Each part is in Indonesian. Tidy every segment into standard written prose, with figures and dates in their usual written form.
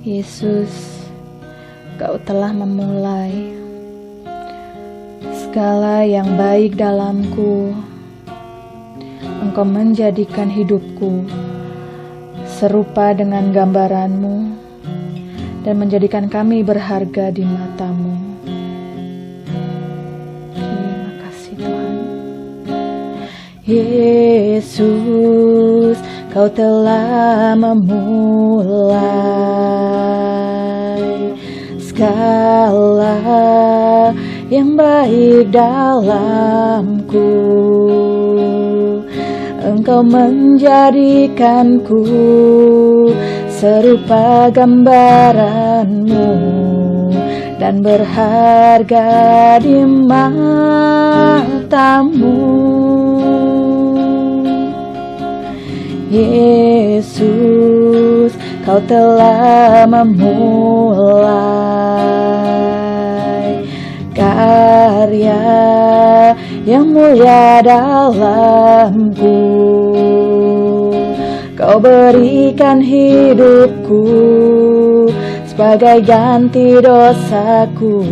Yesus, Kau telah memulai segala yang baik dalamku. Engkau menjadikan hidupku serupa dengan gambaran-Mu dan menjadikan kami berharga di mata-Mu. Terima kasih Tuhan. Yesus, Kau telah memulai segala yang baik dalamku. Engkau menjadikanku serupa gambaran-Mu dan berharga di mata-Mu. Yesus, Kau telah memulai karya yang mulia dalamku. Kau berikan hidupku sebagai ganti dosaku,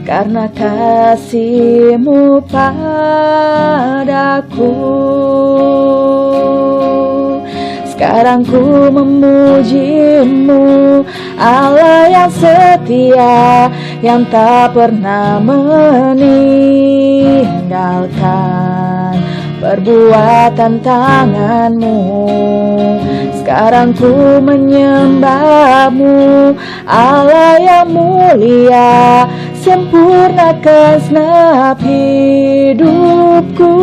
karena kasih-Mu padaku. Sekarang ku memuji-Mu, Allah yang setia, yang tak pernah meninggalkan perbuatan tangan-Mu. Sekarang ku menyembah-Mu, Allah yang mulia, sempurnakan segenap hidupku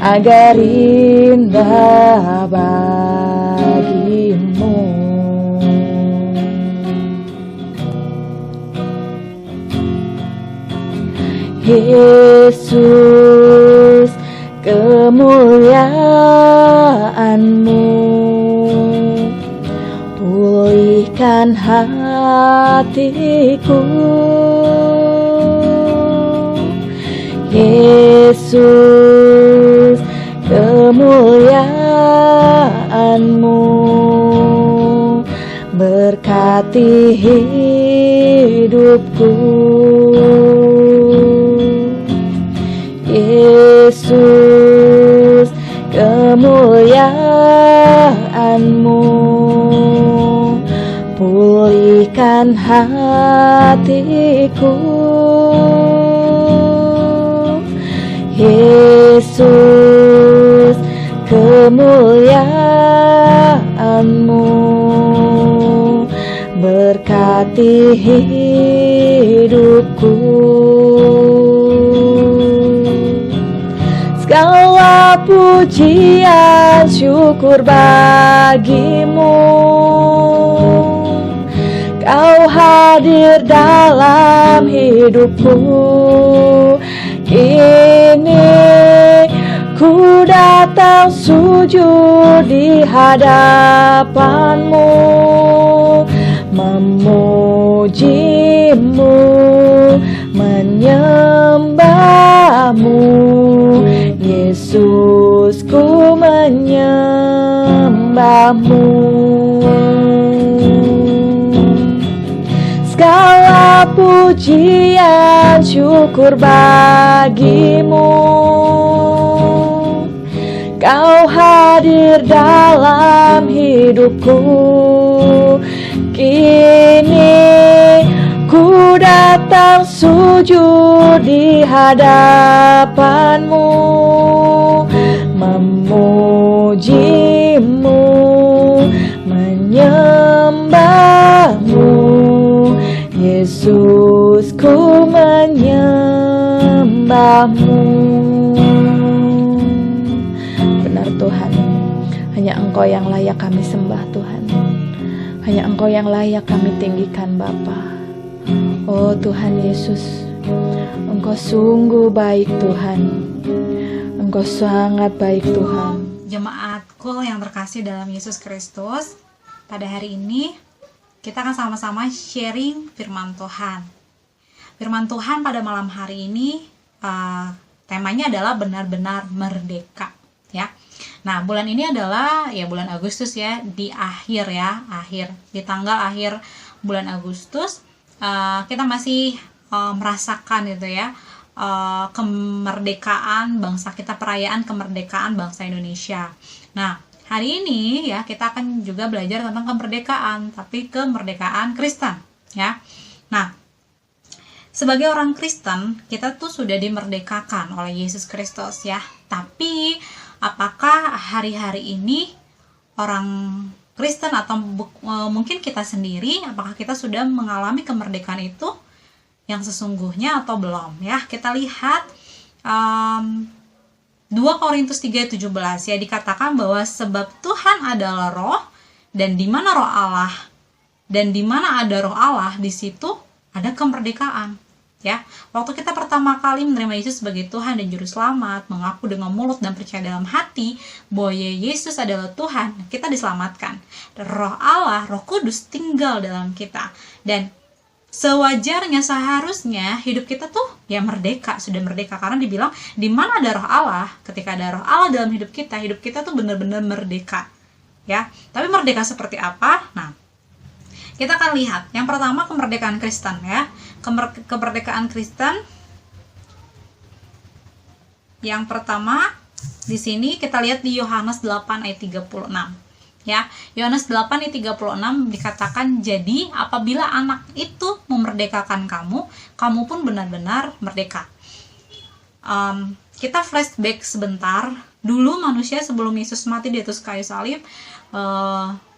agar indah bagi-Mu. Yesus, kemuliaan-Mu pulihkan hatiku. Yesus, kemuliaan-Mu berkati hidupku. Yesus, kemuliaan-Mu pulihkan hatiku. Yesus, kemuliaan-Mu berkati hidupku. Segala pujian syukur bagi-Mu. Kau hadir dalam hidupku. Kini ku datang sujud di hadapan-Mu, memuji-Mu, menyembah-Mu. Yesus, ku menyembah-Mu. Segala pujian syukur bagi-Mu. Kau hadir dalam hidupku. Kini ku datang sujud di hadapan-Mu, memuji-Mu, menyembah-Mu. Yesus, ku menyembah-Mu. Benar Tuhan, hanya Engkau yang layak kami sembah Tuhan. Hanya Engkau yang layak kami tinggikan Bapa. Oh Tuhan Yesus, Engkau sungguh baik Tuhan. Engkau sangat baik Tuhan. Jemaatku yang terkasih dalam Yesus Kristus, pada hari ini kita akan sama-sama sharing firman Tuhan. Firman Tuhan pada malam hari ini temanya adalah benar-benar merdeka, ya. Nah, bulan ini adalah ya bulan Agustus ya, di akhir di tanggal akhir bulan Agustus kita masih merasakan gitu ya kemerdekaan bangsa kita, perayaan kemerdekaan bangsa Indonesia. Nah, hari ini ya kita akan juga belajar tentang kemerdekaan, tapi kemerdekaan Kristen ya. Nah, sebagai orang Kristen, kita tuh sudah dimerdekakan oleh Yesus Kristus ya. Tapi apakah hari-hari ini orang Kristen atau mungkin kita sendiri, apakah kita sudah mengalami kemerdekaan itu yang sesungguhnya atau belum ya? Kita lihat 2 Korintus 3:17 ya, dikatakan bahwa sebab Tuhan adalah roh, dan di mana roh Allah dan di mana ada roh Allah, di situ ada kemerdekaan. Ya, waktu kita pertama kali menerima Yesus sebagai Tuhan dan Juru Selamat, mengaku dengan mulut dan percaya dalam hati bahwa Yesus adalah Tuhan, kita diselamatkan. Roh Allah, Roh Kudus tinggal dalam kita. Dan sewajarnya, seharusnya hidup kita tuh ya merdeka, sudah merdeka. Karena dibilang, di mana ada Roh Allah, ketika ada Roh Allah dalam hidup kita tuh benar-benar merdeka. Ya, tapi merdeka seperti apa? Nah, kita akan lihat. Yang pertama, kemerdekaan Kristen ya. Kemerdekaan Kristen. Yang pertama di sini kita lihat di Yohanes 8 ayat 36. Ya, Yohanes 8 ayat 36 dikatakan, jadi apabila anak itu memerdekakan kamu, kamu pun benar-benar merdeka. Kita flashback sebentar. Dulu manusia sebelum Yesus mati di atas kayu salib,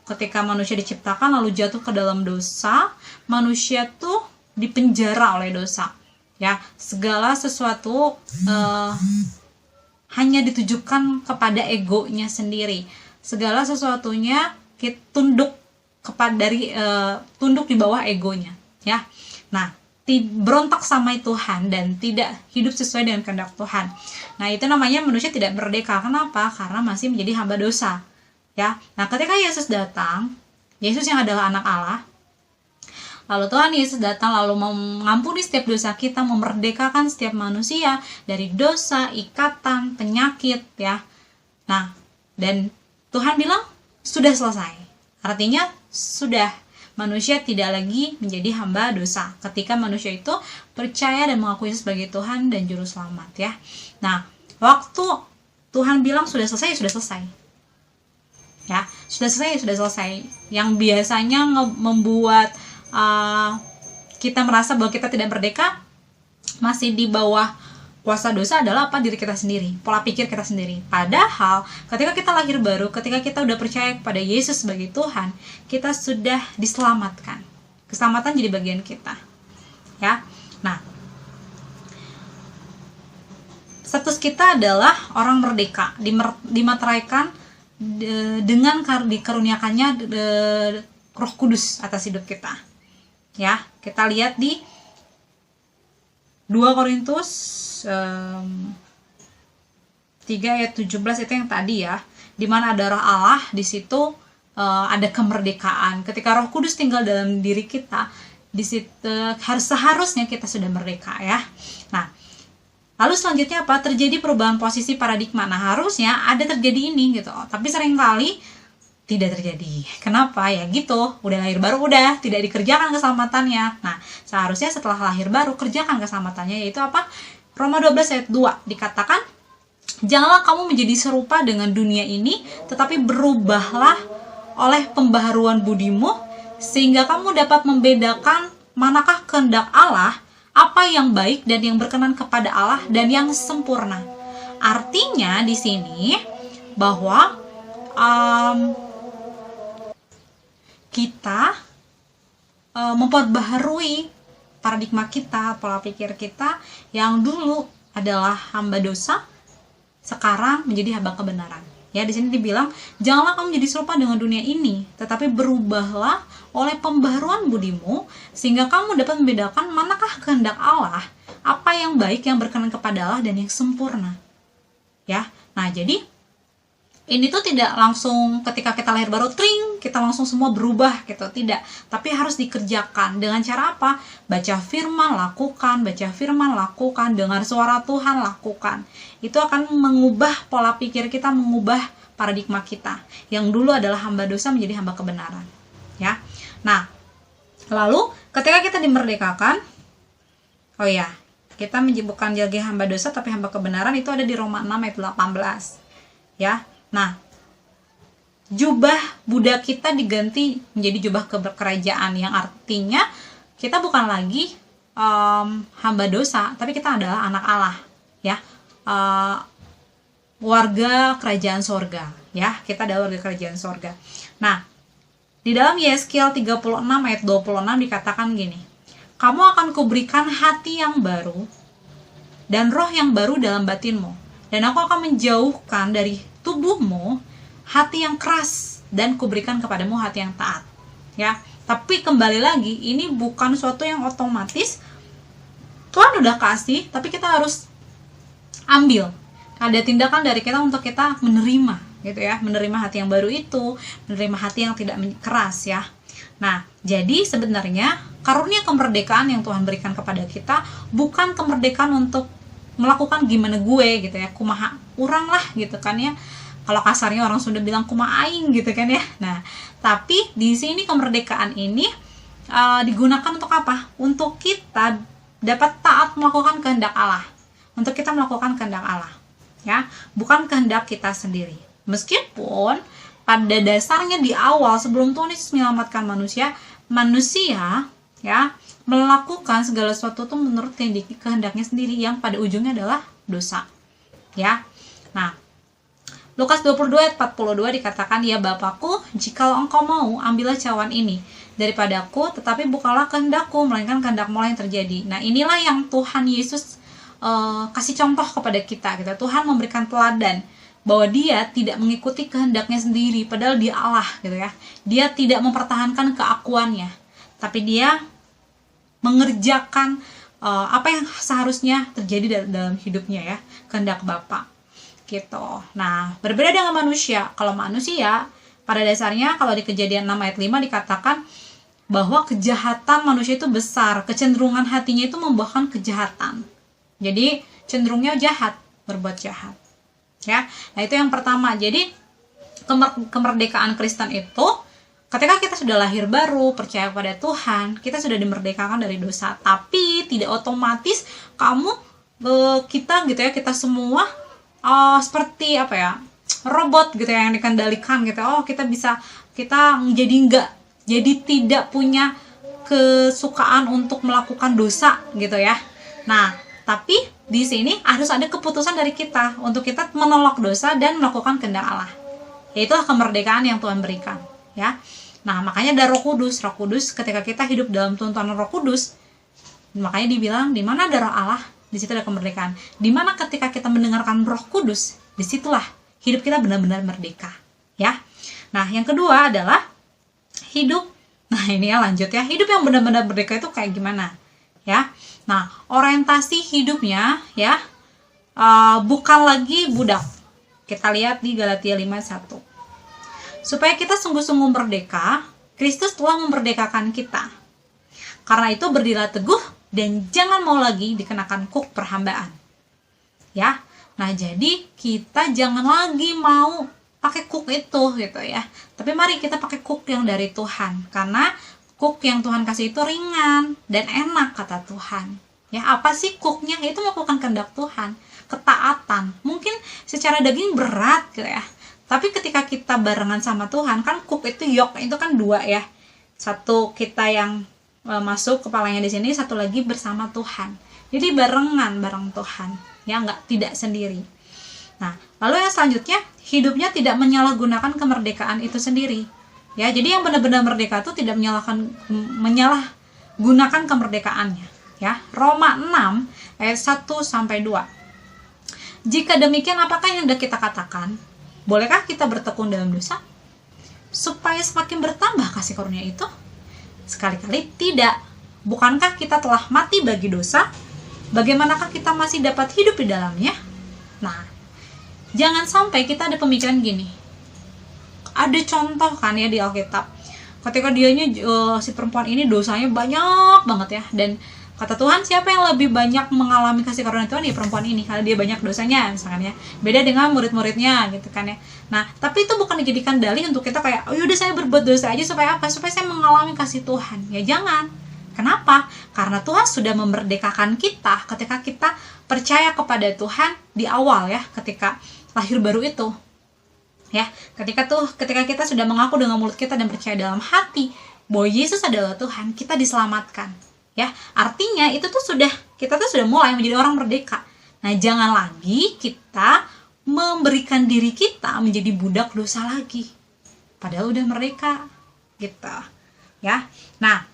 ketika manusia diciptakan lalu jatuh ke dalam dosa, manusia tuh dipenjara oleh dosa. Ya, segala sesuatu hanya ditujukan kepada egonya sendiri. Segala sesuatunya tunduk tunduk di bawah egonya. Ya, nah berontak sama Tuhan dan tidak hidup sesuai dengan kehendak Tuhan. Nah, itu namanya manusia tidak merdeka. Kenapa? Karena masih menjadi hamba dosa. Ya, nah ketika Yesus datang, Yesus yang adalah anak Allah, lalu Tuhan Yesus datang lalu mengampuni setiap dosa kita, memerdekakan setiap manusia dari dosa, ikatan, penyakit ya. Nah, dan Tuhan bilang sudah selesai. Artinya sudah, manusia tidak lagi menjadi hamba dosa ketika manusia itu percaya dan mengakui Yesus sebagai Tuhan dan Juru Selamat ya. Nah, waktu Tuhan bilang sudah selesai, sudah selesai. Ya, sudah selesai. Yang biasanya membuat kita merasa bahwa kita tidak merdeka, masih di bawah kuasa dosa adalah apa? Diri kita sendiri, pola pikir kita sendiri. Padahal ketika kita lahir baru, ketika kita udah percaya kepada Yesus sebagai Tuhan, kita sudah diselamatkan. Keselamatan jadi bagian kita. Ya. Nah, status kita adalah orang merdeka, dimateraikan dengan dikaruniakannya Roh Kudus atas hidup kita. Ya, kita lihat di 2 Korintus 3 ayat 17 itu yang tadi ya. Di mana ada Roh Allah, di situ ada kemerdekaan. Ketika Roh Kudus tinggal dalam diri kita, di situ seharusnya kita sudah merdeka ya. Nah, lalu selanjutnya apa? Terjadi perubahan posisi paradigma. Nah, harusnya ada terjadi ini gitu. Tapi seringkali tidak terjadi. Kenapa? Ya gitu. Udah lahir baru udah tidak dikerjakan keselamatannya. Nah, seharusnya setelah lahir baru kerjakan keselamatannya, yaitu apa? Roma 12 ayat 2 dikatakan, janganlah kamu menjadi serupa dengan dunia ini, tetapi berubahlah oleh pembaharuan budimu, sehingga kamu dapat membedakan manakah kehendak Allah, apa yang baik dan yang berkenan kepada Allah dan yang sempurna. Artinya di sini bahwa kita memperbaharui paradigma kita, pola pikir kita yang dulu adalah hamba dosa, sekarang menjadi hamba kebenaran. Ya, di sini dibilang, janganlah kamu menjadi serupa dengan dunia ini, tetapi berubahlah oleh pembaharuan budimu, sehingga kamu dapat membedakan manakah kehendak Allah, apa yang baik, yang berkenan kepada Allah, dan yang sempurna. Ya, nah jadi ini tuh tidak langsung ketika kita lahir baru, tring, kita langsung semua berubah gitu, tidak. Tapi harus dikerjakan dengan cara apa? Baca firman, lakukan, baca firman, lakukan, dengar suara Tuhan, lakukan. Itu akan mengubah pola pikir kita, mengubah paradigma kita. Yang dulu adalah hamba dosa menjadi hamba kebenaran. Ya. Nah, lalu ketika kita dimerdekakan, oh ya, kita bukan lagi hamba dosa tapi hamba kebenaran, itu ada di Roma 6 ayat 18. Ya. Nah, jubah budak kita diganti menjadi jubah kerajaan, yang artinya kita bukan lagi hamba dosa, tapi kita adalah anak Allah, ya, warga kerajaan sorga, ya, kita adalah warga kerajaan sorga. Nah, di dalam Yeskiel 36 ayat 26 dikatakan gini, kamu akan kuberikan hati yang baru dan roh yang baru dalam batinmu, dan aku akan menjauhkan dari tubuhmu hati yang keras dan kuberikan kepadamu hati yang taat. Ya, tapi kembali lagi, ini bukan suatu yang otomatis. Tuhan udah kasih, tapi kita harus ambil. Ada tindakan dari kita untuk kita menerima, gitu ya, menerima hati yang baru itu, menerima hati yang tidak keras, ya. Nah, jadi sebenarnya karunia kemerdekaan yang Tuhan berikan kepada kita bukan kemerdekaan untuk melakukan gimana gue, gitu ya, kumaha urang lah, gitu kan ya. Kalau kasarnya orang Sunda bilang kumaha aing, gitu kan ya. Nah, tapi di sini kemerdekaan ini digunakan untuk apa? Untuk kita dapat taat melakukan kehendak Allah. Untuk kita melakukan kehendak Allah, ya, bukan kehendak kita sendiri. Meskipun pada dasarnya di awal sebelum Tuhan Yesus menyelamatkan manusia ya melakukan segala sesuatu itu menurut kehendaknya sendiri, yang pada ujungnya adalah dosa, ya. Nah, Lukas 22 ayat 42 dikatakan, ya Bapakku, jikalau engkau mau, ambillah cawan ini daripadaku, tetapi bukanlah kehendakku, melainkan kehendakmu yang terjadi. Nah, inilah yang Tuhan Yesus kasih contoh kepada kita, gitu. Tuhan memberikan teladan bahwa dia tidak mengikuti kehendaknya sendiri, padahal dia Allah, gitu ya. Dia tidak mempertahankan keakuannya, tapi dia mengerjakan apa yang seharusnya terjadi dalam hidupnya, ya, kehendak Bapa, gitu. Nah, berbeda dengan manusia. Kalau manusia pada dasarnya, kalau di Kejadian 6 ayat 5 dikatakan bahwa kejahatan manusia itu besar, kecenderungan hatinya itu membuahkan kejahatan. Jadi cenderungnya jahat, berbuat jahat. Ya, nah itu yang pertama. Jadi kemerdekaan Kristen itu ketika kita sudah lahir baru, percaya kepada Tuhan, kita sudah dimerdekakan dari dosa. Tapi tidak otomatis kita gitu ya, kita semua seperti apa ya, robot gitu ya, yang dikendalikan gitu. Oh, kita jadi tidak punya kesukaan untuk melakukan dosa gitu ya. Nah, tapi di sini harus ada keputusan dari kita untuk kita menolak dosa dan melakukan kehendak Allah. Yaitulah kemerdekaan yang Tuhan berikan, ya. Nah, makanya ada Roh Kudus. Roh Kudus ketika kita hidup dalam tuntunan Roh Kudus, makanya dibilang di mana ada Roh Allah, di situ ada kemerdekaan. Di mana ketika kita mendengarkan Roh Kudus, disitulah hidup kita benar-benar merdeka, ya. Nah, yang kedua adalah hidup. Nah, ini ya lanjut ya. Hidup yang benar-benar merdeka itu kayak gimana? Ya. Nah, orientasi hidupnya ya bukan lagi budak. Kita lihat di Galatia 5:1. Supaya kita sungguh-sungguh merdeka, Kristus telah memerdekakan kita. Karena itu berdirilah teguh dan jangan mau lagi dikenakan kuk perhambaan. Ya. Nah, jadi kita jangan lagi mau pakai kuk itu gitu ya. Tapi mari kita pakai kuk yang dari Tuhan, karena kuk yang Tuhan kasih itu ringan dan enak kata Tuhan. Ya, apa sih kuknya? Itu melakukan kehendak Tuhan, ketaatan. Mungkin secara daging berat gitu ya. Tapi ketika kita barengan sama Tuhan, kan kuk itu yok itu kan dua ya. Satu kita yang masuk kepalanya di sini, satu lagi bersama Tuhan. Jadi barengan bareng Tuhan, ya tidak sendiri. Nah, lalu yang selanjutnya, hidupnya tidak menyalahgunakan kemerdekaan itu sendiri. Ya, jadi yang benar-benar merdeka itu tidak menyalahgunakan kemerdekaannya. Ya, Roma 6 ayat 1-2. Jika demikian, apakah yang hendak kita katakan? Bolehkah kita bertekun dalam dosa supaya semakin bertambah kasih karunia itu? Sekali-kali tidak. Bukankah kita telah mati bagi dosa? Bagaimanakah kita masih dapat hidup di dalamnya? Nah, jangan sampai kita ada pemikiran gini. Ada contoh kan ya di Alkitab. Ketika si perempuan ini dosanya banyak banget ya, dan Kata Tuhan, siapa yang lebih banyak mengalami kasih karunia Tuhan? Ya perempuan ini, karena dia banyak dosanya misalkan ya. Beda dengan murid-muridnya gitu kan ya. Nah, tapi itu bukan dijadikan dalih untuk kita kayak, oh yaudah saya berbuat dosa aja supaya apa? Supaya saya mengalami kasih Tuhan. Ya jangan. Kenapa? Karena Tuhan sudah memerdekakan kita ketika kita percaya kepada Tuhan di awal ya, ketika lahir baru itu. Ya, ketika kita sudah mengaku dengan mulut kita dan percaya dalam hati bahwa Yesus adalah Tuhan, kita diselamatkan. Ya, artinya itu tuh kita sudah mulai menjadi orang merdeka. Nah, jangan lagi kita memberikan diri kita menjadi budak dosa lagi. Padahal udah merdeka gitu. Ya. Nah,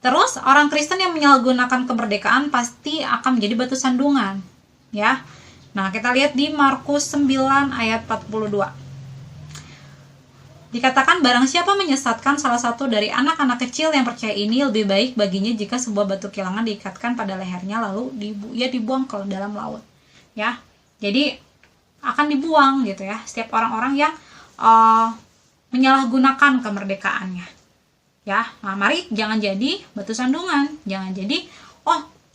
terus orang Kristen yang menyalahgunakan kemerdekaan pasti akan menjadi batu sandungan, ya. Nah, kita lihat di Markus 9 ayat 42. Dikatakan, barang siapa menyesatkan salah satu dari anak-anak kecil yang percaya ini, lebih baik baginya jika sebuah batu kilangan diikatkan pada lehernya lalu ia dibuang ke dalam laut. Ya, jadi akan dibuang gitu ya setiap orang-orang yang menyalahgunakan kemerdekaannya. Ya, nah mari jangan jadi batu sandungan, jangan jadi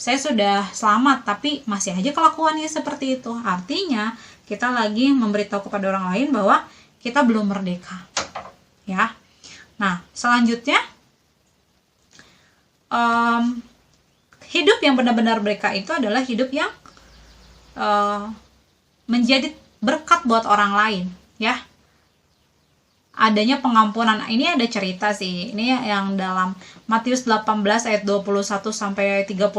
saya sudah selamat tapi masih aja kelakuannya seperti itu. Artinya kita lagi memberitahu kepada orang lain bahwa kita belum merdeka. Ya. Nah, selanjutnya hidup yang benar-benar merdeka itu adalah hidup yang menjadi berkat buat orang lain, ya. Adanya pengampunan. Ini ada cerita sih. Ini yang dalam Matius 18 ayat 21 sampai 35.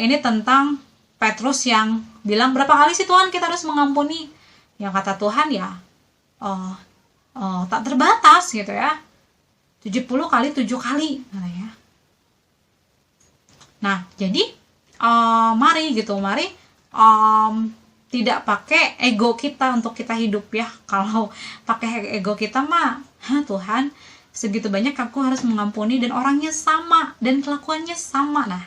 Ini tentang Petrus yang bilang, berapa kali sih Tuhan kita harus mengampuni? Yang kata Tuhan ya tak terbatas gitu ya. 70 kali 7 kali ya. Nah, jadi mari tidak pakai ego kita untuk kita hidup ya. Kalau pakai ego kita mah, Tuhan segitu banyak aku harus mengampuni dan orangnya sama dan kelakuannya sama. Nah,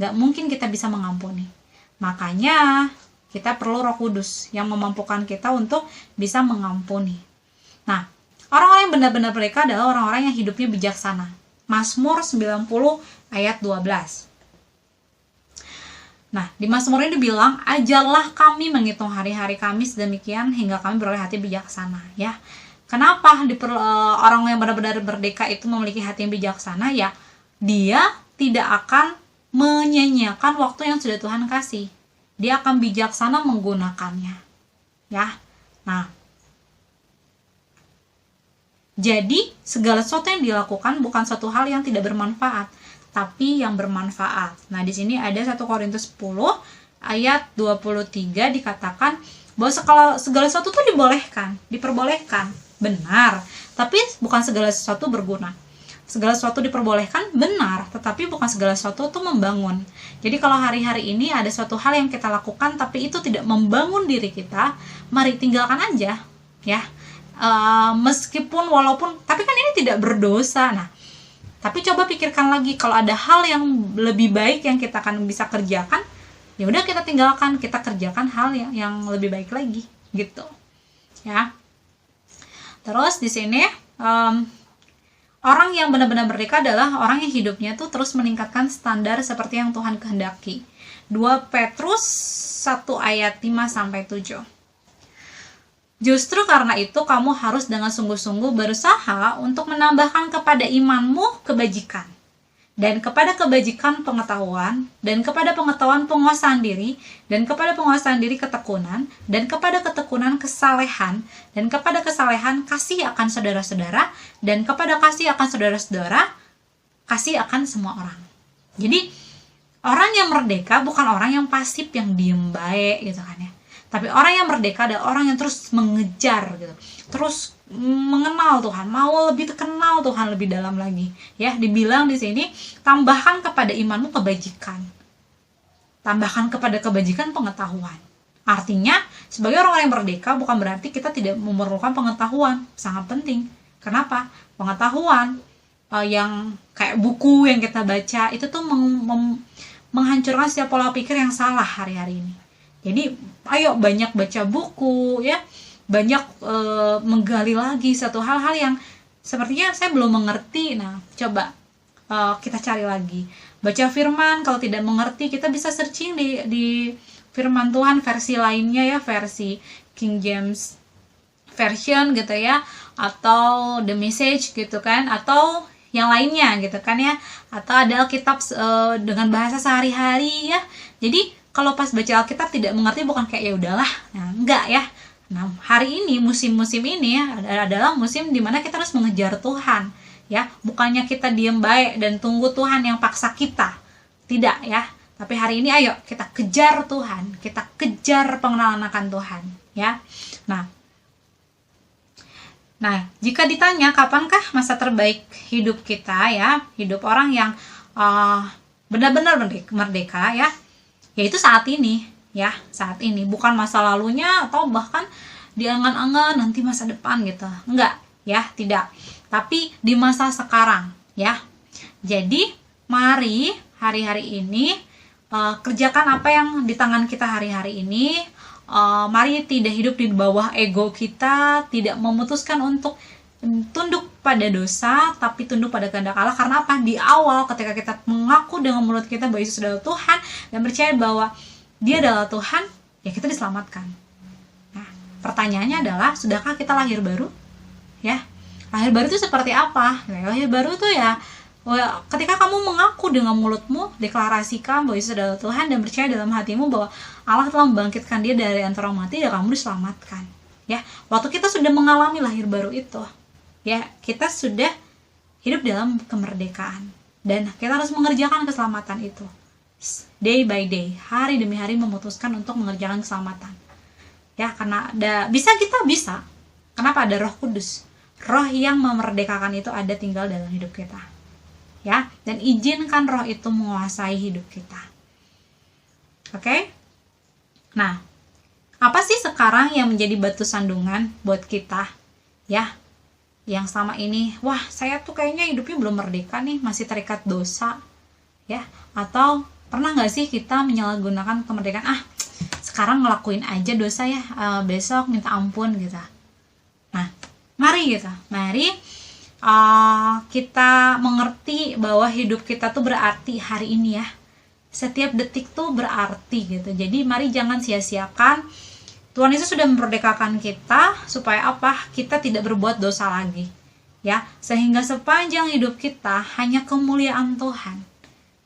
gak mungkin kita bisa mengampuni. Makanya kita perlu Roh Kudus yang memampukan kita untuk bisa mengampuni. Nah, orang-orang yang benar-benar merdeka adalah orang-orang yang hidupnya bijaksana. Mazmur 90 ayat 12. Nah, di Mazmur ini dibilang, ajarlah kami menghitung hari-hari kami sedemikian hingga kami beroleh hati bijaksana. Ya, kenapa orang yang benar-benar merdeka itu memiliki hati yang bijaksana? Ya, dia tidak akan menyia-nyiakan waktu yang sudah Tuhan kasih. Dia akan bijaksana menggunakannya. Ya, nah, jadi segala sesuatu yang dilakukan bukan suatu hal yang tidak bermanfaat, tapi yang bermanfaat. Nah, di sini ada 1 Korintus 10 ayat 23 dikatakan bahwa segala sesuatu itu diperbolehkan. Benar, tapi bukan segala sesuatu berguna. Segala sesuatu diperbolehkan, benar, tetapi bukan segala sesuatu itu membangun. Jadi kalau hari-hari ini ada suatu hal yang kita lakukan tapi itu tidak membangun diri kita, mari tinggalkan aja, ya. Tapi kan ini tidak berdosa. Nah, tapi coba pikirkan lagi, kalau ada hal yang lebih baik yang kita akan bisa kerjakan, ya udah kita tinggalkan, kita kerjakan hal yang lebih baik lagi, gitu. Ya. Terus di sini orang yang benar-benar merdeka adalah orang yang hidupnya tuh terus meningkatkan standar seperti yang Tuhan kehendaki. 2 Petrus 1 ayat 5 sampai 7. Justru karena itu kamu harus dengan sungguh-sungguh berusaha untuk menambahkan kepada imanmu kebajikan, dan kepada kebajikan pengetahuan, dan kepada pengetahuan penguasaan diri, dan kepada penguasaan diri ketekunan, dan kepada ketekunan kesalehan, dan kepada kesalehan kasih akan saudara-saudara, dan kepada kasih akan saudara-saudara kasih akan semua orang. Jadi orang yang merdeka bukan orang yang pasif, yang diem baik gitu kan ya. Tapi orang yang merdeka adalah orang yang terus mengejar gitu, terus mengenal Tuhan, mau lebih kenal Tuhan lebih dalam lagi. Ya, dibilang di sini, tambahkan kepada imanmu kebajikan, tambahkan kepada kebajikan pengetahuan. Artinya, sebagai orang yang merdeka bukan berarti kita tidak memerlukan pengetahuan, sangat penting. Kenapa? Pengetahuan yang kayak buku yang kita baca itu tuh menghancurkan setiap pola pikir yang salah hari-hari ini. Jadi ayo banyak baca buku ya, banyak menggali lagi satu hal-hal yang sepertinya saya belum mengerti. Nah, coba kita cari lagi. Baca firman, kalau tidak mengerti kita bisa searching di firman Tuhan versi lainnya ya, versi King James Version gitu ya, atau The Message gitu kan, atau yang lainnya gitu kan ya, atau ada Alkitab dengan bahasa sehari-hari ya. Jadi kalau pas baca Alkitab tidak mengerti, bukan kayak ya udahlah, nah enggak ya. Nah, hari ini musim-musim ini ya, adalah musim dimana kita harus mengejar Tuhan ya, bukannya kita diem baik dan tunggu Tuhan yang paksa kita, tidak ya. Tapi hari ini ayo kita kejar Tuhan, kita kejar pengenalan akan Tuhan ya. Nah, jika ditanya kapankah masa terbaik hidup kita ya, hidup orang yang benar-benar merdeka ya, yaitu saat ini ya, saat ini, bukan masa lalunya atau bahkan diangan-angan nanti masa depan gitu, enggak ya, tidak, tapi di masa sekarang ya. Jadi mari hari-hari ini kerjakan apa yang di tangan kita hari-hari ini. Mari tidak hidup di bawah ego kita, tidak memutuskan untuk tunduk pada dosa, tapi tunduk pada kehendak Allah. Karena apa? Di awal ketika kita mengaku dengan mulut kita bahwa Yesus adalah Tuhan dan percaya bahwa Dia adalah Tuhan, ya kita diselamatkan. Nah, pertanyaannya adalah, sudahkah kita lahir baru? Ya, lahir baru itu seperti apa? Lahir baru itu ya, ketika kamu mengaku dengan mulutmu, deklarasikan bahwa Yesus adalah Tuhan dan percaya dalam hatimu bahwa Allah telah membangkitkan Dia dari antara orang mati, dan kamu diselamatkan. Ya, waktu kita sudah mengalami lahir baru itu, ya kita sudah hidup dalam kemerdekaan dan kita harus mengerjakan keselamatan itu. Day by day, hari demi hari memutuskan untuk mengerjakan keselamatan. Ya, karena bisa. Kenapa? Ada Roh Kudus. Roh yang memerdekakan itu ada tinggal dalam hidup kita. Ya, dan izinkan Roh itu menguasai hidup kita. Oke? Nah, apa sih sekarang yang menjadi batu sandungan buat kita? Ya, yang selama ini, wah saya tuh kayaknya hidupnya belum merdeka nih, masih terikat dosa. Ya, atau pernah nggak sih kita menyalahgunakan kemerdekaan? Sekarang ngelakuin aja dosa ya, besok minta ampun gitu. Nah, mari kita mengerti bahwa hidup kita tuh berarti hari ini ya. Setiap detik tuh berarti gitu. Jadi mari jangan sia-siakan. Tuhan Yesus sudah memerdekakan kita supaya apa? Kita tidak berbuat dosa lagi. Ya, sehingga sepanjang hidup kita hanya kemuliaan Tuhan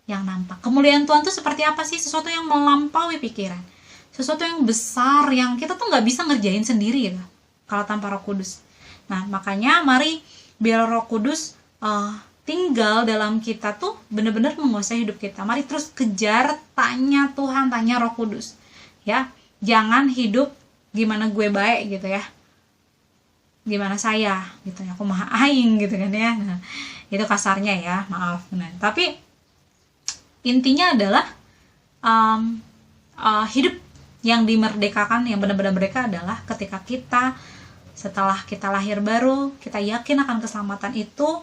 yang nampak. Kemuliaan Tuhan itu seperti apa sih? Sesuatu yang melampaui pikiran, sesuatu yang besar yang kita tuh nggak bisa ngerjain sendiri lah kalau tanpa Roh Kudus. Nah, makanya mari biar Roh Kudus tinggal dalam kita tuh benar-benar menguasai hidup kita. Mari terus kejar, tanya Tuhan, tanya Roh Kudus ya. Jangan hidup gimana gue baik gitu ya, gimana saya gitu ya, aku maha aing gitu kan ya. Nah, itu kasarnya ya, maaf. Nah, tapi intinya adalah hidup yang dimerdekakan, yang benar-benar merdeka adalah ketika kita, setelah kita lahir baru, kita yakin akan keselamatan itu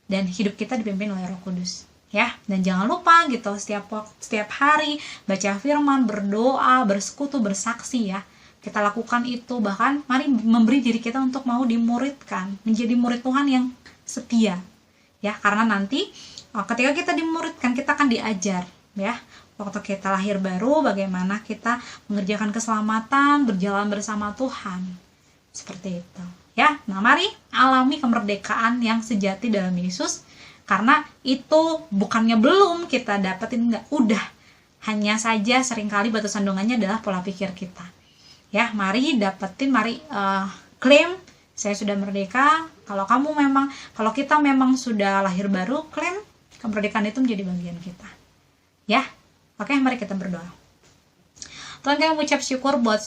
dan hidup kita dipimpin oleh Roh Kudus ya. Dan jangan lupa gitu, setiap hari baca firman, berdoa, bersekutu, bersaksi ya. Kita lakukan itu, bahkan mari memberi diri kita untuk mau dimuridkan, menjadi murid Tuhan yang setia ya. Karena nanti ketika kita dimuridkan, kita akan diajar ya. Waktu kita lahir baru, bagaimana kita mengerjakan keselamatan, berjalan bersama Tuhan. Seperti itu ya. Nah, mari alami kemerdekaan yang sejati dalam Yesus. Karena itu bukannya belum kita dapetin, enggak, udah. Hanya saja seringkali batu sandungannya adalah pola pikir kita. Ya, mari dapetin, mari klaim saya sudah merdeka. Kalau kita memang sudah lahir baru, klaim kemerdekaan itu menjadi bagian kita. Ya. Oke, mari kita berdoa. Tuhan, kami mengucap syukur buat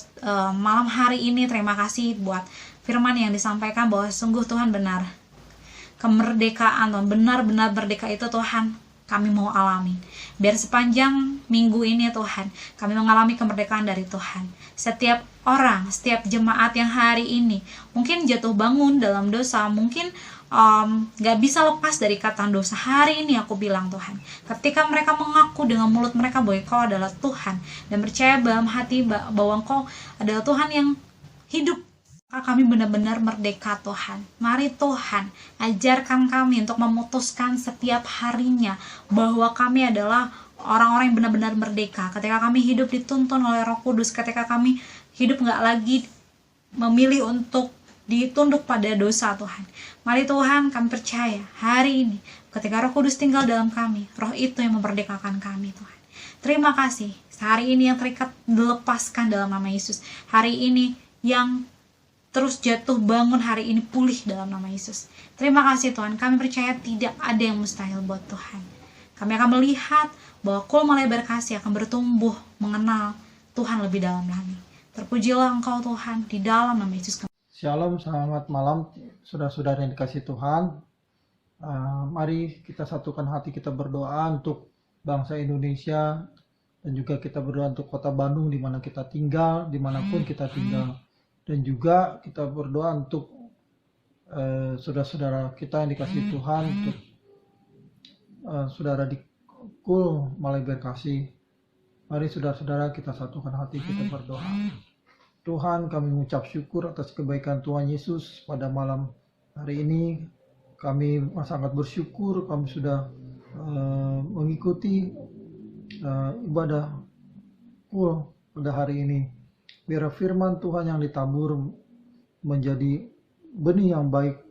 malam hari ini. Terima kasih buat firman yang disampaikan bahwa sungguh Tuhan benar. Kemerdekaan, Tuhan, benar-benar merdeka itu Tuhan kami mau alami. Biar sepanjang minggu ini Tuhan, kami mengalami kemerdekaan dari Tuhan. Setiap orang, setiap jemaat yang hari ini mungkin jatuh bangun dalam dosa, mungkin gak bisa lepas dari kata dosa. Hari ini aku bilang Tuhan, ketika mereka mengaku dengan mulut mereka bahwa Engkau adalah Tuhan dan percaya dalam hati bahwa Engkau adalah Tuhan yang hidup kami benar-benar merdeka Tuhan. Mari Tuhan, ajarkan kami untuk memutuskan setiap harinya bahwa kami adalah orang-orang yang benar-benar merdeka. Ketika kami hidup dituntun oleh Roh Kudus, ketika kami hidup gak lagi memilih untuk ditunduk pada dosa Tuhan. Mari Tuhan, kami percaya hari ini ketika Roh Kudus tinggal dalam kami, Roh itu yang memerdekakan kami Tuhan. Terima kasih, hari ini yang terikat dilepaskan dalam nama Yesus. Hari ini yang terus jatuh bangun hari ini pulih dalam nama Yesus. Terima kasih Tuhan, kami percaya tidak ada yang mustahil buat Tuhan. Kami akan melihat bahwa Kul Malebar Kasih akan bertumbuh mengenal Tuhan lebih dalam lagi. Terpujilah Engkau Tuhan di dalam nama Yesus. Shalom, selamat malam saudara-saudara yang dikasihi Tuhan. Mari kita satukan hati kita berdoa untuk bangsa Indonesia dan juga kita berdoa untuk kota Bandung di mana kita tinggal, dimanapun kita tinggal. Dan juga kita berdoa untuk saudara-saudara kita yang dikasihi Tuhan, untuk saudara di Kul Malebar Kasih. Mari saudara-saudara kita satukan hati kita berdoa. Tuhan, kami mengucap syukur atas kebaikan Tuhan Yesus pada malam hari ini. Kami sangat bersyukur kami sudah mengikuti ibadah Kul pada hari ini. Biar firman Tuhan yang ditabur menjadi benih yang baik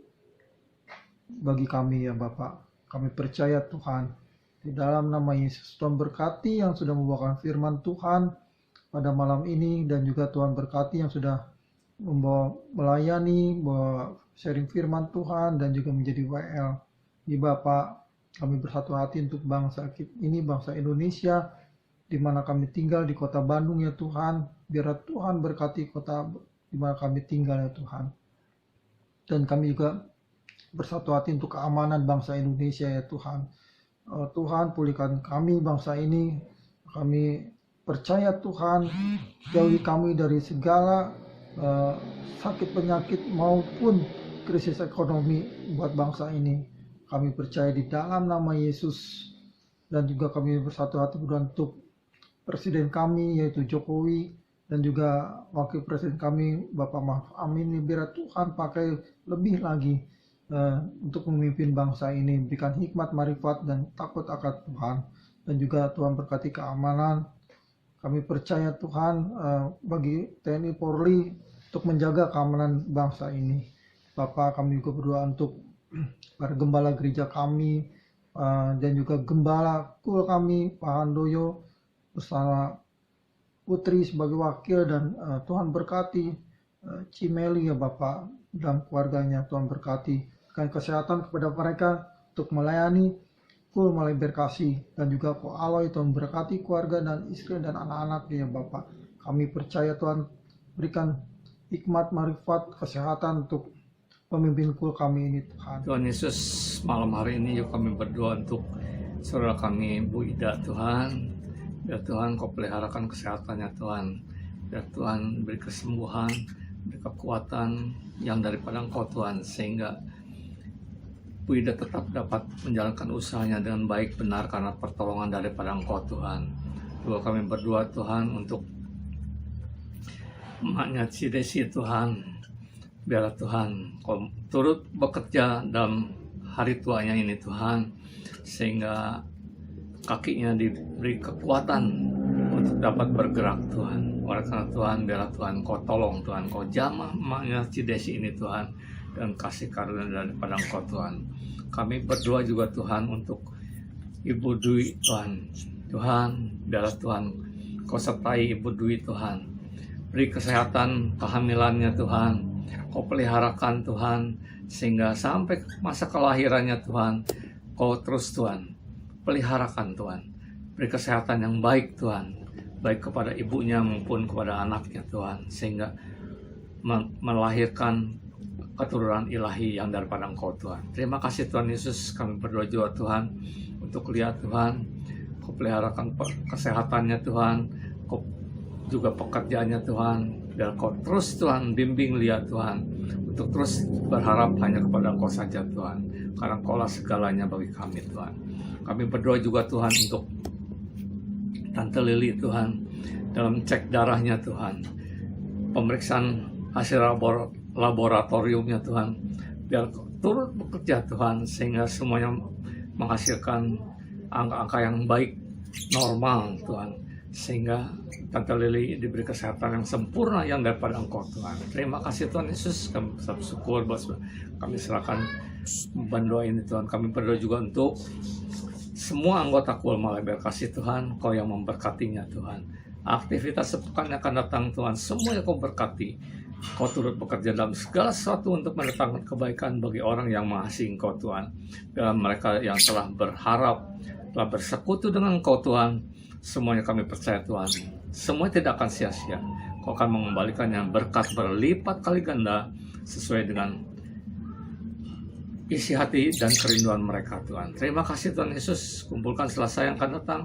bagi kami ya Bapak. Kami percaya Tuhan, di dalam nama Yesus Tuhan berkati yang sudah membawakan firman Tuhan pada malam ini, dan juga Tuhan berkati yang sudah membawa melayani, bawa sharing firman Tuhan dan juga menjadi WL. Ya Bapak, kami bersatu hati untuk bangsa ini, bangsa Indonesia, di mana kami tinggal di kota Bandung ya Tuhan. Biar Tuhan berkati kota di mana kami tinggal ya Tuhan. Dan kami juga bersatu hati untuk keamanan bangsa Indonesia ya Tuhan. Tuhan, pulihkan kami bangsa ini. Kami percaya Tuhan, jauhi kami dari segala sakit penyakit maupun krisis ekonomi buat bangsa ini. Kami percaya di dalam nama Yesus. Dan juga kami bersatu hati berdoa untuk Presiden kami yaitu Jokowi, dan juga Wakil Presiden kami Bapak Ma'ruf Amin. Biar Tuhan pakai lebih lagi untuk memimpin bangsa ini, berikan hikmat, marifat, dan takut akan Tuhan. Dan juga Tuhan berkati keamanan. Kami percaya Tuhan bagi TNI Polri untuk menjaga keamanan bangsa ini. Bapak, kami juga berdoa untuk para gembala gereja kami, dan juga gembala Kul kami Pak Handoyo bersama Putri sebagai wakil, dan Tuhan berkati Cimeli ya Bapak dan keluarganya. Tuhan berkati, berikan kesehatan kepada mereka untuk melayani Kul Malebar Kasih, dan juga Ko Aloy. Tuhan berkati keluarga dan istri dan anak-anak ya Bapak. Kami percaya Tuhan berikan hikmat, marifat, kesehatan untuk pemimpin Kul kami ini Tuhan. Tuhan Yesus, malam hari ini yuk kami berdoa untuk saudara kami Bu Ida Tuhan. Biar Tuhan Kau peliharakan kesehatannya Tuhan. Biar Tuhan beri kesembuhan, beri kekuatan yang daripada Engkau Tuhan, sehingga Bu Ida tetap dapat menjalankan usahanya dengan baik benar karena pertolongan daripada Engkau Tuhan. Juga kami berdoa Tuhan untuk emaknya si Desi Tuhan. Biarlah Tuhan Kau turut bekerja dalam hari tuanya ini Tuhan, sehingga kakinya diberi kekuatan untuk dapat bergerak Tuhan. Oleh karena Tuhan, biarlah Tuhan Kau tolong Tuhan, Kau jamah emaknya si Desi ini Tuhan, dan kasih karunia daripada Engkau Tuhan. Kami berdoa juga Tuhan untuk Ibu Dwi Tuhan. Tuhan, biarlah Tuhan Kau sertai Ibu Dwi Tuhan. Beri kesehatan kehamilannya Tuhan. Kau peliharakan Tuhan, sehingga sampai masa kelahirannya Tuhan, Kau terus Tuhan peliharakan Tuhan. Beri kesehatan yang baik Tuhan, baik kepada ibunya maupun kepada anaknya Tuhan, sehingga melahirkan keturunan ilahi yang daripada Engkau Tuhan. Terima kasih Tuhan Yesus, kami berdoa juga Tuhan untuk lihat Tuhan, Kau peliharakan kesehatannya Tuhan, Kau juga pekerjaannya Tuhan, biar Kau terus Tuhan bimbing lihat Tuhan, untuk terus berharap hanya kepada Engkau saja Tuhan, karena Engkau lah segalanya bagi kami Tuhan. Kami berdoa juga Tuhan untuk Tante Lili Tuhan, dalam cek darahnya Tuhan, pemeriksaan hasil laboratoriumnya Tuhan, biar turut bekerja Tuhan, sehingga semuanya menghasilkan angka-angka yang baik, normal Tuhan, sehingga Tante Lili diberi kesehatan yang sempurna yang daripada Engkau Tuhan. Terima kasih Tuhan Yesus, kami bersyukur, kami serahkan beban doa ini Tuhan. Kami berdoa juga untuk semua anggota Kul Malabar Kasih Tuhan, Kau yang memberkatinya Tuhan. Aktivitas sepekan yang akan datang Tuhan, semuanya Kau berkati. Kau turut bekerja dalam segala sesuatu untuk mendatangkan kebaikan bagi orang yang mengasihi Engkau Tuhan. Dalam mereka yang telah berharap, telah bersekutu dengan Engkau Tuhan, semuanya kami percaya Tuhan, semua tidak akan sia-sia. Kau akan mengembalikannya berkat berlipat kali ganda sesuai dengan isi hati dan kerinduan mereka Tuhan. Terima kasih Tuhan Yesus, kumpulkan selasa yang akan datang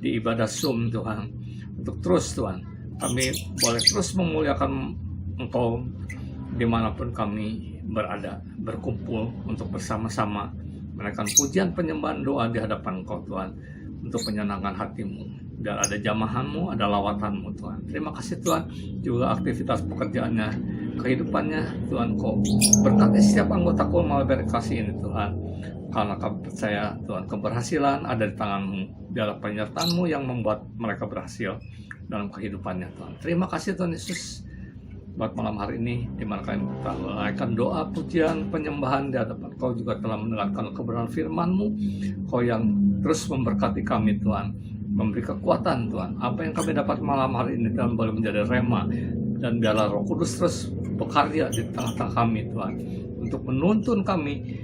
di ibadah Zoom Tuhan, untuk terus Tuhan kami boleh terus memuliakan Engkau dimanapun kami berada, berkumpul untuk bersama-sama menaikkan pujian penyembahan doa di hadapan Engkau Tuhan, untuk menyenangkan hatimu. Dan ada jamahanmu, ada lawatanmu Tuhan. Terima kasih Tuhan, juga aktivitas pekerjaannya, kehidupannya Tuhan, Kau berkati setiap anggota Kul Malabar Kasih ini Tuhan. Karena kami percaya Tuhan, keberhasilan ada di tangan-Mu. Biarlah penyertaan-Mu yang membuat mereka berhasil dalam kehidupannya Tuhan. Terima kasih Tuhan Yesus, buat malam hari ini, di mana kami telah menaikkan doa, pujian, penyembahan di hadapan Kau, juga telah mendengarkan kebenaran firman-Mu. Kau yang terus memberkati kami Tuhan, memberi kekuatan Tuhan. Apa yang kami dapat malam hari ini Tuhan boleh menjadi rema, dan biarlah Roh Kudus terus bekerja di tengah-tengah kami Tuhan, untuk menuntun kami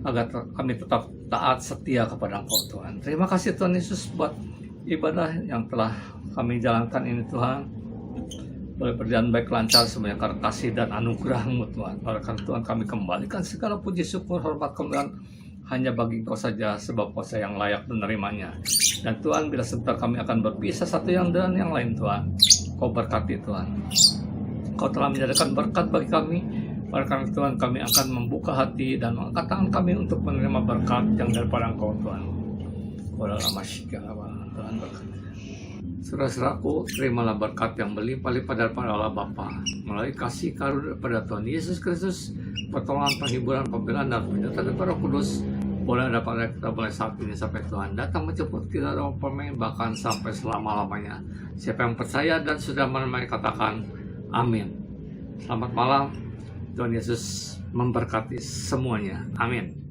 agar kami tetap taat setia kepada Engkau Tuhan. Terima kasih Tuhan Yesus buat ibadah yang telah kami jalankan ini Tuhan. Boleh berjalan baik, lancar semuanya karena kasih dan anugerah-Mu Tuhan. Oleh karena Tuhan kami kembalikan segala puji syukur, hormat, kemuliaan hanya bagi Engkau saja, sebab Kau yang layak menerimanya. Dan Tuhan, bila sebentar kami akan berpisah satu yang dan yang lain Tuhan, Kau berkati Tuhan. Kau telah menjadikan berkat bagi kami. Oleh karena Tuhan, kami akan membuka hati dan mengangkat tangan kami untuk menerima berkat yang daripada Engkau Tuhan. Tuhan berkati. Saudara-saudaraku, terimalah berkat yang berlimpah-limpah daripada Allah Bapa melalui kasih karunia daripada Tuhan Yesus Kristus, pertolongan, penghiburan, pembelaan, dan penyertaan daripada Roh Kudus boleh dapat kita mulai saat ini sampai Tuhan datang menjemput kita dalam permain, bahkan sampai selama-lamanya. Siapa yang percaya dan sudah menerima, katakan amin. Selamat malam, Tuhan Yesus memberkati semuanya. Amin.